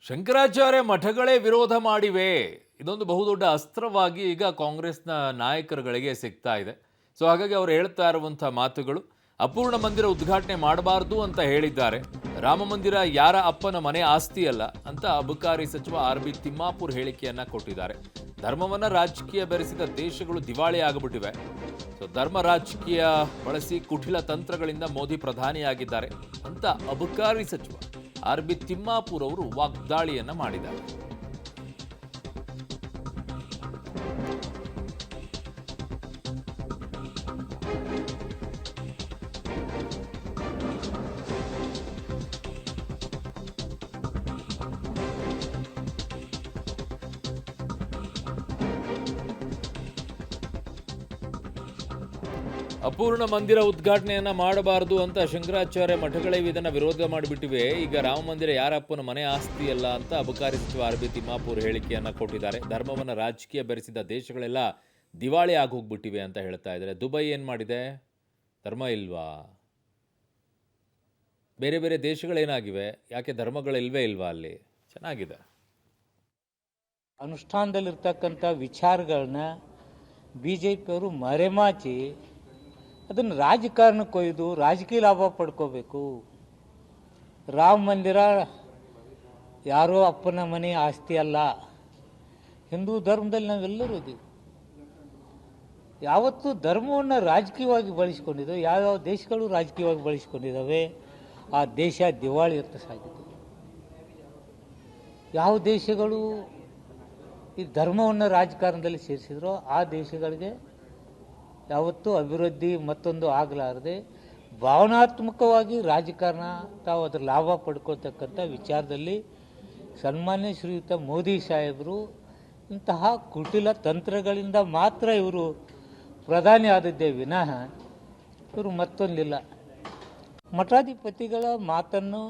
ಶಂಕರಾಚಾರ್ಯ ಮಠಗಳೇ ವಿರೋಧ ಮಾಡಿವೆ. ಇದೊಂದು ಬಹುದೊಡ್ಡ ಅಸ್ತ್ರವಾಗಿ ಈಗ ಕಾಂಗ್ರೆಸ್ನ ನಾಯಕರುಗಳಿಗೆ ಸಿಗ್ತಾ ಇದೆ. ಸೊ ಹಾಗಾಗಿ ಅವರು ಹೇಳ್ತಾ ಇರುವಂಥ ಮಾತುಗಳು, ಅಪೂರ್ಣ ಮಂದಿರ ಉದ್ಘಾಟನೆ ಮಾಡಬಾರ್ದು ಅಂತ ಹೇಳಿದ್ದಾರೆ. ರಾಮ ಮಂದಿರ ಯಾರ ಅಪ್ಪನ ಮನೆ ಆಸ್ತಿ ಅಲ್ಲ ಅಂತ ಅಬಕಾರಿ ಸಚಿವ RB ತಿಮ್ಮಾಪುರ್ ಹೇಳಿಕೆಯನ್ನ ಕೊಟ್ಟಿದ್ದಾರೆ. ಧರ್ಮವನ್ನ ರಾಜಕೀಯ ಬೆರೆಸಿದ ದೇಶಗಳು ದಿವಾಳಿ ಆಗಿಬಿಟ್ಟಿವೆ. ಸೊ ಧರ್ಮ ರಾಜಕೀಯ ಬಳಸಿ ಕುಟಿಲ ತಂತ್ರಗಳಿಂದ ಮೋದಿ ಪ್ರಧಾನಿಯಾಗಿದ್ದಾರೆ ಅಂತ ಅಬಕಾರಿ ಸಚಿವ RB ತಿಮ್ಮಾಪುರ್ ಅವರು ವಾಗ್ದಾಳಿಯನ್ನ ಮಾಡಿದ್ದಾರೆ. ಅಪೂರ್ಣ ಮಂದಿರ ಉದ್ಘಾಟನೆಯನ್ನ ಮಾಡಬಾರದು ಅಂತ ಶಂಕರಾಚಾರ್ಯ ಮಠಗಳೇ ಇದನ್ನ ವಿರೋಧ ಮಾಡಿಬಿಟ್ಟಿವೆ. ಈಗ ರಾಮ ಮಂದಿರ ಯಾರಪ್ಪನ ಮನೆ ಆಸ್ತಿ ಅಲ್ಲ ಅಂತ ಅಬಕಾರಿ ಸಚಿವ RB ತಿಮ್ಮಾಪುರ್ ಹೇಳಿಕೆಯನ್ನ ಕೊಟ್ಟಿದ್ದಾರೆ. ಧರ್ಮವನ್ನ ರಾಜಕೀಯ ಬೆರೆಸಿದ ದೇಶಗಳೆಲ್ಲ ದಿವಾಳಿ ಆಗಿ ಹೋಗ್ಬಿಟ್ಟಿವೆ ಅಂತ ಹೇಳ್ತಾ ಇದ್ದಾರೆ. ದುಬೈ ಏನ್ ಮಾಡಿದೆ? ಧರ್ಮ ಇಲ್ವಾ? ಬೇರೆ ಬೇರೆ ದೇಶಗಳೇನಾಗಿವೆ? ಯಾಕೆ ಧರ್ಮಗಳಿಲ್ವೇ ಇಲ್ವಾ ಅಲ್ಲಿ? ಚೆನ್ನಾಗಿದೆ. ಅನುಷ್ಠಾನದಲ್ಲಿರ್ತಕ್ಕಂಥ ವಿಚಾರಗಳನ್ನ BJPಯವರು ಮರೆಮಾಚಿ ಅದನ್ನು ರಾಜಕಾರಣಕ್ಕೆ ಒಯ್ದು ರಾಜಕೀಯ ಲಾಭ ಪಡ್ಕೋಬೇಕು. ರಾಮ ಮಂದಿರ ಯಾರೋ ಅಪ್ಪನ ಮನೆ ಆಸ್ತಿ ಅಲ್ಲ. ಹಿಂದೂ ಧರ್ಮದಲ್ಲಿ ನಾವೆಲ್ಲರೂ ಇದ್ದೀವಿ. ಯಾವತ್ತೂ ಧರ್ಮವನ್ನು ರಾಜಕೀಯವಾಗಿ ಬಳಸ್ಕೊಂಡಿದ್ದಾವೆ. ಯಾವ್ಯಾವ ದೇಶಗಳು ರಾಜಕೀಯವಾಗಿ ಬಳಸ್ಕೊಂಡಿದ್ದಾವೆ ಆ ದೇಶ ದಿವಾಳಿ ಅಂತ ಸಾಗಿದೆ. ಯಾವ ದೇಶಗಳು ಈ ಧರ್ಮವನ್ನು ರಾಜಕಾರಣದಲ್ಲಿ ಸೇರಿಸಿದ್ರೋ ಆ ದೇಶಗಳಿಗೆ ಯಾವತ್ತೂ ಅಭಿವೃದ್ಧಿ ಮತ್ತೊಂದು ಆಗಲಾರದೆ ಭಾವನಾತ್ಮಕವಾಗಿ ರಾಜಕಾರಣ ತಾವು ಅದರ ಲಾಭ ಪಡ್ಕೊಳ್ತಕ್ಕಂಥ ವಿಚಾರದಲ್ಲಿ ಸನ್ಮಾನ್ಯ ಶ್ರೀಯುತ ಮೋದಿ ಸಾಹೇಬರು ಇಂತಹ ಕುಟಿಲ ತಂತ್ರಗಳಿಂದ ಮಾತ್ರ ಇವರು ಪ್ರಧಾನಿ ಆದದ್ದೇ ವಿನಃ ಇವರು ಮತ್ತೊಂದಿಲ್ಲ. ಮಠಾಧಿಪತಿಗಳ ಮಾತನ್ನು